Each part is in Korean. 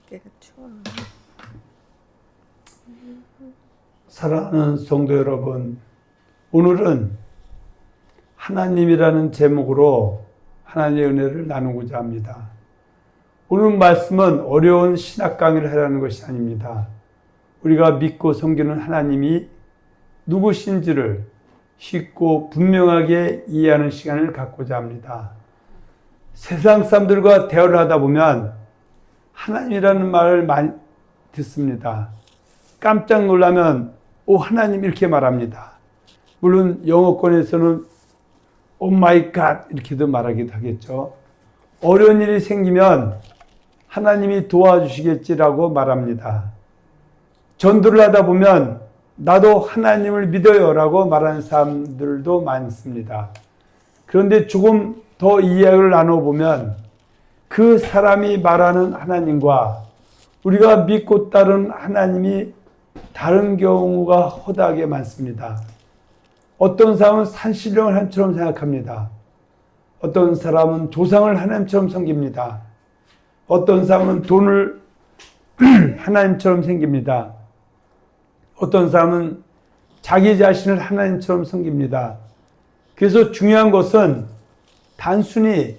깨가 추워. 사랑하는 성도 여러분, 오늘은 하나님이라는 제목으로 하나님의 은혜를 나누고자 합니다. 오늘 말씀은 어려운 신학 강의를 하라는 것이 아닙니다. 우리가 믿고 섬기는 하나님이 누구신지를 쉽고 분명하게 이해하는 시간을 갖고자 합니다. 세상 사람들과 대화를 하다 보면 하나님이라는 말을 많이 듣습니다. 깜짝 놀라면 오 하나님 이렇게 말합니다. 물론 영어권에서는 오 마이 갓 이렇게도 말하기도 하겠죠. 어려운 일이 생기면 하나님이 도와주시겠지라고 말합니다. 전도를 하다 보면 나도 하나님을 믿어요 라고 말하는 사람들도 많습니다. 그런데 조금 더 이야기를 나눠보면 그 사람이 말하는 하나님과 우리가 믿고 따르는 하나님이 다른 경우가 허다하게 많습니다. 어떤 사람은 산신령을 하나님처럼 생각합니다. 어떤 사람은 조상을 하나님처럼 섬깁니다. 어떤 사람은 돈을 하나님처럼 섬깁니다. 어떤 사람은 자기 자신을 하나님처럼 섬깁니다. 그래서 중요한 것은 단순히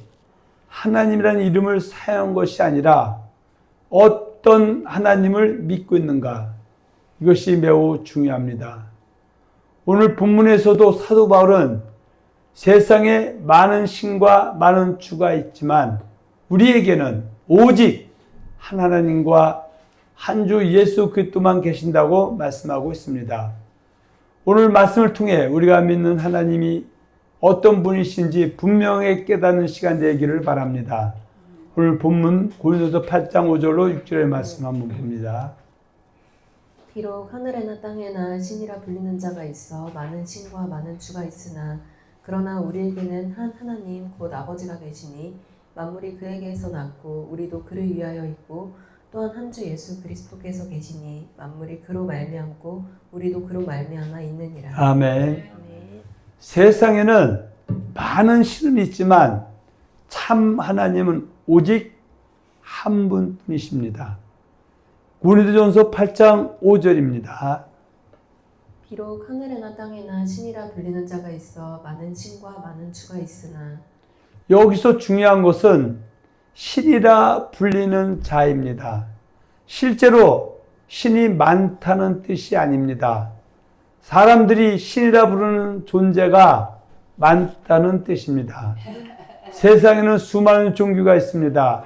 하나님이라는 이름을 사용한 것이 아니라 어떤 하나님을 믿고 있는가, 이것이 매우 중요합니다. 오늘 본문에서도 사도 바울은 세상에 많은 신과 많은 주가 있지만 우리에게는 오직 한 하나님과 한 주 예수 그리스도만 계신다고 말씀하고 있습니다. 오늘 말씀을 통해 우리가 믿는 하나님이 어떤 분이신지 분명히 깨닫는 시간 되기를 바랍니다. 오늘 본문 고린도서 8장 5절로 6절의 말씀 한번 봅니다. 비록 하늘에나 땅에나 신이라 불리는 자가 있어 많은 신과 많은 주가 있으나 그러나 우리에게는 한 하나님 곧 아버지가 계시니 만물이 그에게서 났고 우리도 그를 위하여 있고 또한 한 주 예수 그리스도께서 계시니 만물이 그로 말미암고 우리도 그로 말미암아 있느니라. 아멘. 아멘. 세상에는 많은 신은 있지만 참 하나님은 오직 한 분뿐이십니다. 고린도전서 8장 5절입니다. 비록 하늘에나 땅에나 신이라 불리는 자가 있어 많은 신과 많은 주가 있으나 여기서 중요한 것은 신이라 불리는 자입니다. 실제로 신이 많다는 뜻이 아닙니다. 사람들이 신이라 부르는 존재가 많다는 뜻입니다. 세상에는 수많은 종교가 있습니다.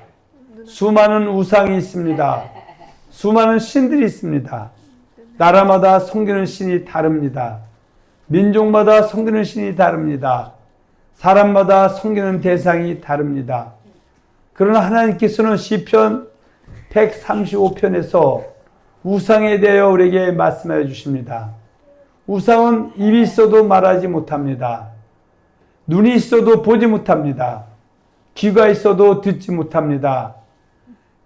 수많은 우상이 있습니다. 수많은 신들이 있습니다. 나라마다 섬기는 신이 다릅니다. 민족마다 섬기는 신이 다릅니다. 사람마다 섬기는 대상이 다릅니다. 그러나 하나님께서는 시편 135편에서 우상에 대하여 우리에게 말씀해 주십니다. 우상은 입이 있어도 말하지 못합니다. 눈이 있어도 보지 못합니다. 귀가 있어도 듣지 못합니다.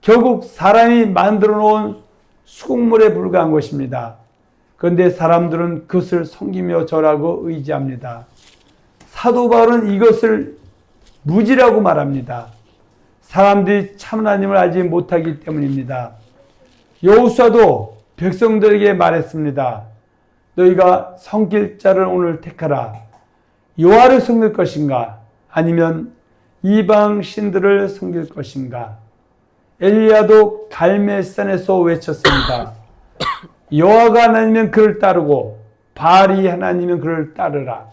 결국 사람이 만들어 놓은 수공물에 불과한 것입니다. 그런데 사람들은 그것을 섬기며 절하고 의지합니다. 사도 바울은 이것을 무지라고 말합니다. 사람들이 참 하나님을 알지 못하기 때문입니다. 여호수아도 백성들에게 말했습니다. 너희가 섬길 자를 오늘 택하라. 여호와를 섬길 것인가 아니면 이방 신들을 섬길 것인가. 엘리야도 갈멜산에서 외쳤습니다. 여호와가 하나님이면 그를 따르고 바알이 하나님이면 그를 따르라.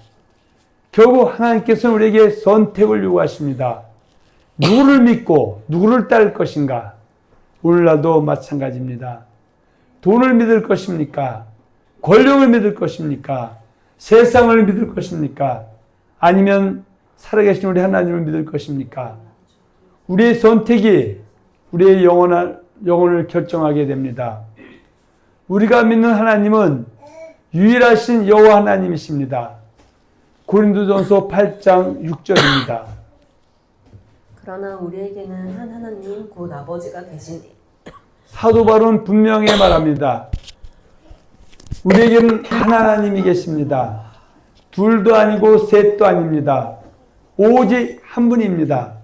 결국 하나님께서는 우리에게 선택을 요구하십니다. 누구를 믿고 누구를 따를 것인가? 오늘날도 마찬가지입니다. 돈을 믿을 것입니까? 권력을 믿을 것입니까? 세상을 믿을 것입니까? 아니면 살아계신 우리 하나님을 믿을 것입니까? 우리의 선택이 우리의 영혼을 결정하게 됩니다. 우리가 믿는 하나님은 유일하신 여호와 하나님이십니다. 고린도전서 8장 6절입니다. 그러나 우리에게는 한 하나님 곧 아버지가 계시니 사도 바울은 분명히 말합니다. 우리에게는 한 하나님이 계십니다. 둘도 아니고 셋도 아닙니다. 오직 한 분입니다.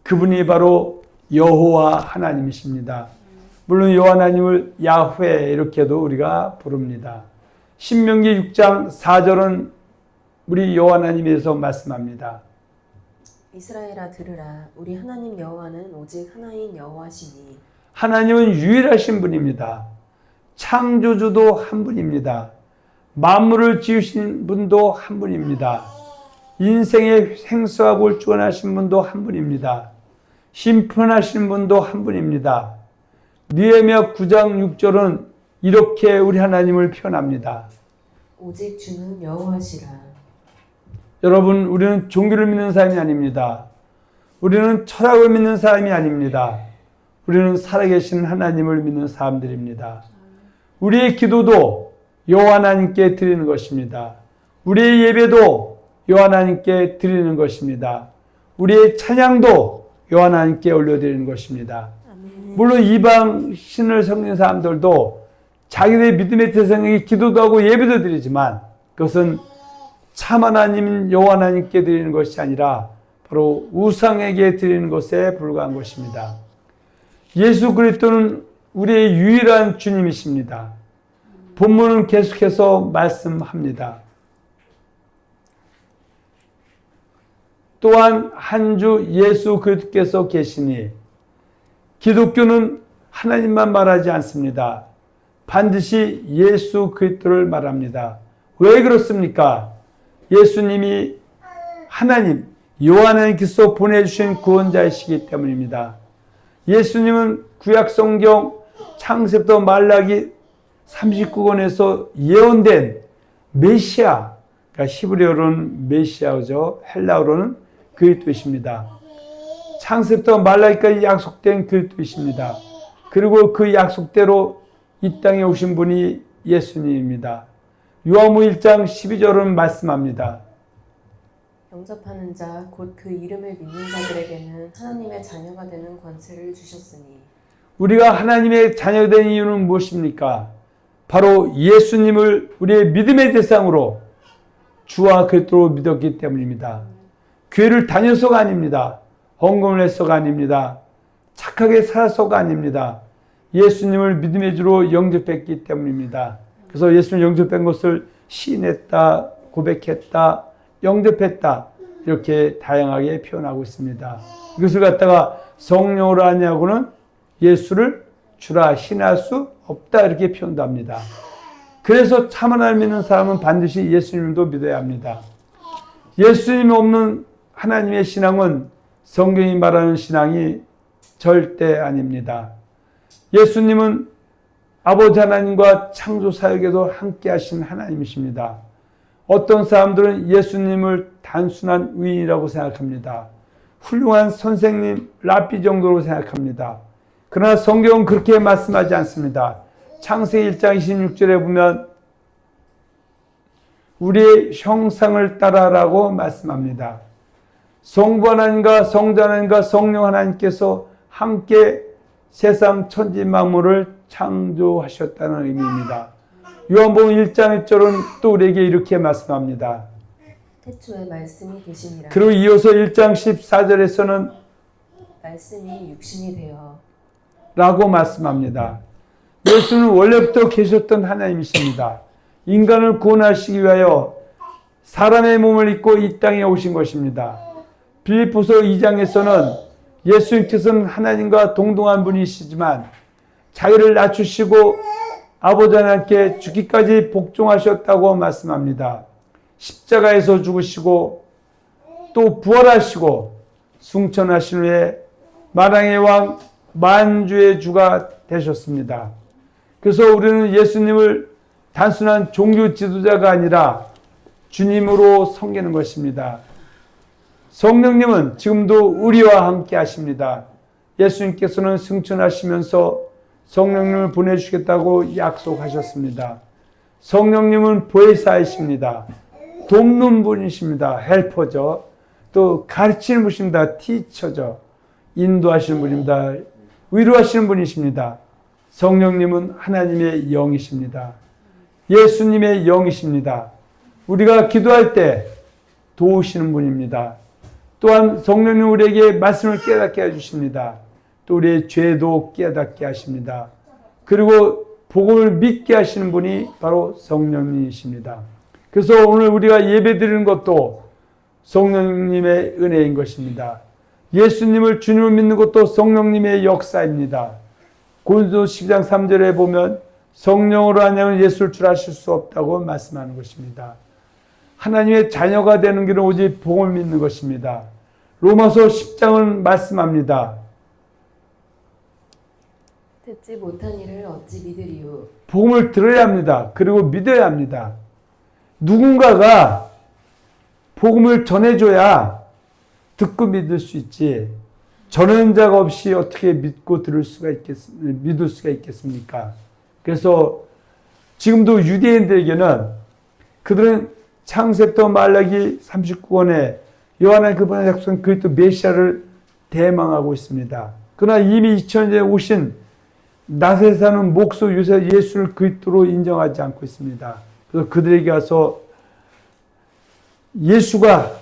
그분이 바로 여호와 하나님이십니다. 물론 여호와 하나님을 야훼 이렇게도 우리가 부릅니다. 신명기 6장 4절은 우리 여호와 하나님에 대해서 말씀합니다. 이스라엘아 들으라. 우리 하나님 여호와는 오직 하나인 여호와시니. 하나님은 유일하신 분입니다. 창조주도 한 분입니다. 만물을 지으신 분도 한 분입니다. 인생의 생사학을 주관하신 분도 한 분입니다. 심판하신 분도 한 분입니다. 느헤미야 9장 6절은 이렇게 우리 하나님을 표현합니다. 오직 주는 여호와시라. 여러분, 우리는 종교를 믿는 사람이 아닙니다. 우리는 철학을 믿는 사람이 아닙니다. 우리는 살아계신 하나님을 믿는 사람들입니다. 우리의 기도도 여호와 하나님께 드리는 것입니다. 우리의 예배도 여호와 하나님께 드리는 것입니다. 우리의 찬양도 여호와 하나님께 올려드리는 것입니다. 물론 이방 신을 섬기는 사람들도 자기들의 믿음의 대상에게 기도도 하고 예배도 드리지만 그것은 참 하나님 여호와 하나님께 드리는 것이 아니라 바로 우상에게 드리는 것에 불과한 것입니다. 예수 그리스도는 우리의 유일한 주님이십니다. 본문은 계속해서 말씀합니다. 또한 한 주 예수 그리스도께서 계시니 기독교는 하나님만 말하지 않습니다. 반드시 예수 그리스도를 말합니다. 왜 그렇습니까? 예수님이 하나님, 여호와 하나님께서 보내주신 구원자이시기 때문입니다. 예수님은 구약 성경 창세부터 말라기 39권에서 예언된 메시아, 그러니까 히브리어로는 메시아죠. 헬라어로는 그리스도이십니다. 창세부터 말라기까지 약속된 그리스도이십니다. 그리고 그 약속대로 이 땅에 오신 분이 예수님입니다. 요한복음 1장 12절은 말씀합니다. 영접하는 자 곧 그 이름을 믿는 자들에게는 하나님의 자녀가 되는 권세를 주셨으니. 우리가 하나님의 자녀된 이유는 무엇입니까? 바로 예수님을 우리의 믿음의 대상으로 주와 그리스도로 믿었기 때문입니다. 교회를 다녀서가 아닙니다. 헌금을 해서가 아닙니다. 착하게 살아서가 아닙니다. 예수님을 믿음의 주로 영접했기 때문입니다. 그래서 예수님을 영접한 것을 시인했다, 고백했다, 영접했다 이렇게 다양하게 표현하고 있습니다. 이것을 갖다가 성령으로 하냐고는 예수를 주라 신할 수 없다 이렇게 표현도 합니다. 그래서 참 하나님 믿는 사람은 반드시 예수님도 믿어야 합니다. 예수님이 없는 하나님의 신앙은 성경이 말하는 신앙이 절대 아닙니다. 예수님은 아버지 하나님과 창조 사역에도 함께 하신 하나님이십니다. 어떤 사람들은 예수님을 단순한 의인이라고 생각합니다. 훌륭한 선생님, 랍비 정도로 생각합니다. 그러나 성경은 그렇게 말씀하지 않습니다. 창세기 1장 26절에 보면 우리의 형상을 따라라고 말씀합니다. 성부 하나님과 성자 하나님과 성령 하나님께서 함께 세상 천지 만물을 창조하셨다는 의미입니다. 요한복음 1장 1절은 또 우리에게 이렇게 말씀합니다. 태초에 말씀이 계시니라. 그리고 이어서 1장 14절에서는 말씀이 육신이 되어 라고 말씀합니다. 예수는 원래부터 계셨던 하나님이십니다. 인간을 구원하시기 위하여 사람의 몸을 입고 이 땅에 오신 것입니다. 빌립보서 2장에서는 예수님께서는 하나님과 동등한 분이시지만 자기를 낮추시고 아버지 하나님께 죽기까지 복종하셨다고 말씀합니다. 십자가에서 죽으시고 또 부활하시고 승천하신 후에 만왕의 왕 만주의 주가 되셨습니다. 그래서 우리는 예수님을 단순한 종교 지도자가 아니라 주님으로 섬기는 것입니다. 성령님은 지금도 우리와 함께 하십니다. 예수님께서는 승천하시면서 성령님을 보내주시겠다고 약속하셨습니다. 성령님은 보혜사이십니다. 돕는 분이십니다. 헬퍼죠. 또 가르치는 분이십니다. 티처죠. 인도하시는 분입니다. 위로하시는 분이십니다. 성령님은 하나님의 영이십니다. 예수님의 영이십니다. 우리가 기도할 때 도우시는 분입니다. 또한 성령님 우리에게 말씀을 깨닫게 해주십니다. 또 우리의 죄도 깨닫게 하십니다. 그리고 복음을 믿게 하시는 분이 바로 성령님이십니다. 그래서 오늘 우리가 예배드리는 것도 성령님의 은혜인 것입니다. 예수님을 주님을 믿는 것도 성령님의 역사입니다. 고린도 12장 3절에 보면 성령으로 하냐면 예수를 줄하실 수 없다고 말씀하는 것입니다. 하나님의 자녀가 되는 길은 오직 복음을 믿는 것입니다. 로마서 10장은 말씀합니다. 듣지 못한 일을 어찌 믿으리요. 복음을 들어야 합니다. 그리고 믿어야 합니다. 누군가가 복음을 전해줘야 듣고 믿을 수 있지. 전하는 자가 없이 어떻게 믿고 믿을 수가 있겠습니까? 그래서 지금도 유대인들에게는 그들은 창세부터 말라기 39권에 요한의 그분의 약속한 그리스도 메시아를 대망하고 있습니다. 그러나 이미 2000년에 오신 나사렛에 사는 목소 유사 예수를 그리스도로 인정하지 않고 있습니다. 그래서 그들에게 가서 예수가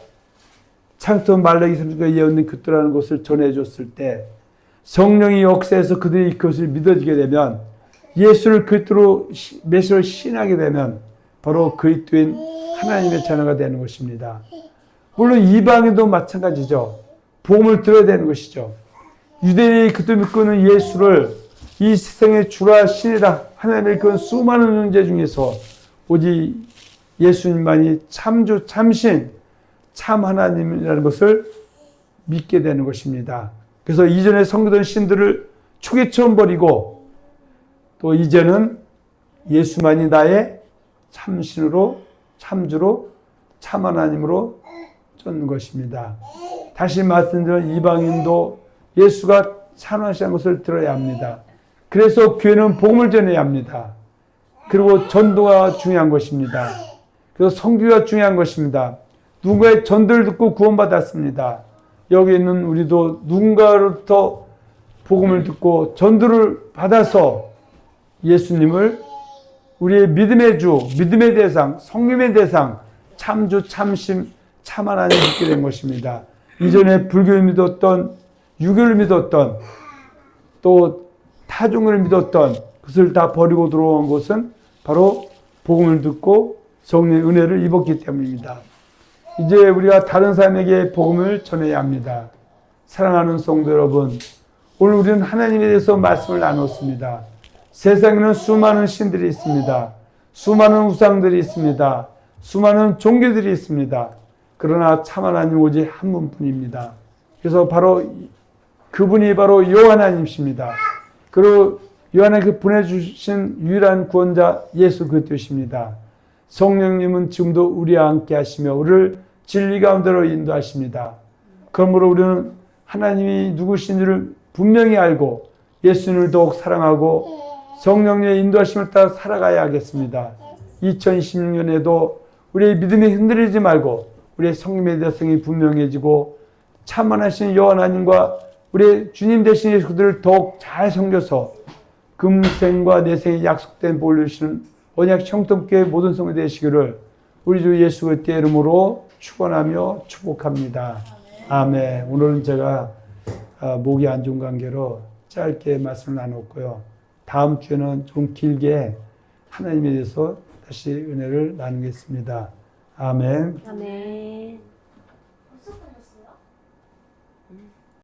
창세부터 말라기 39권에 예언된 그리스도라는 것을 전해줬을 때 성령이 역사해서 그들이 그것을 믿어지게 되면 예수를 그리스도로 메시아로 신하게 되면 바로 그리스도인 하나님의 자녀가 되는 것입니다. 물론 이방인도 마찬가지죠. 복음을 들어야 되는 것이죠. 유대인이 그때 믿고는 예수를 이 세상의 주라 신이라 하나님의 그 수많은 존재 중에서 오직 예수님만이 참주, 참신, 참 하나님이라는 것을 믿게 되는 것입니다. 그래서 이전에 섬기던 신들을 초계처럼 버리고 또 이제는 예수만이 나의 참신으로, 참주로, 참 하나님으로 쫓는 것입니다. 다시 말씀드린 이방인도 예수가 찬원하시는 것을 들어야 합니다. 그래서 교회는 복음을 전해야 합니다. 그리고 전도가 중요한 것입니다. 그래서 선교가 중요한 것입니다. 누군가의 전도를 듣고 구원받았습니다. 여기 있는 우리도 누군가로부터 복음을 듣고 전도를 받아서 예수님을 우리의 믿음의 주, 믿음의 대상, 성령의 대상, 참주, 참심, 참 하나님 믿게 된 것입니다. 이전에 불교를 믿었던, 유교를 믿었던, 또 타종을 믿었던 그것을 다 버리고 들어온 것은 바로 복음을 듣고 성령의 은혜를 입었기 때문입니다. 이제 우리가 다른 사람에게 복음을 전해야 합니다. 사랑하는 성도 여러분, 오늘 우리는 하나님에 대해서 말씀을 나눴습니다. 세상에는 수많은 신들이 있습니다. 수많은 우상들이 있습니다. 수많은 종교들이 있습니다. 그러나 참 하나님 오직 한 분뿐입니다. 그래서 바로 그분이 바로 여호와 하나님이십니다. 그리고 요한에게 보내주신 유일한 구원자 예수 그리스도십니다. 성령님은 지금도 우리와 함께 하시며 우리를 진리 가운데로 인도하십니다. 그러므로 우리는 하나님이 누구신지를 분명히 알고 예수님을 더욱 사랑하고 성령님의 인도하심을 따라 살아가야 하겠습니다. 2016년에도 우리의 믿음이 흔들리지 말고 우리의 성령의 대성이 분명해지고 참만하신 여호와 하나님과 우리의 주님 되신 예수 그들을 더욱 잘 섬겨서 금생과 내생에 약속된 복을 주시는 언약 형통교회 모든 성도 되시기를 우리 주 예수 그리스도의 이름으로 축원하며 축복합니다. 아멘. 오늘은 제가 목이 안 좋은 관계로 짧게 말씀을 나눴고요. 다음 주에는 좀 길게 하나님에 대해서 다시 은혜를 나누겠습니다. 아멘. 아멘.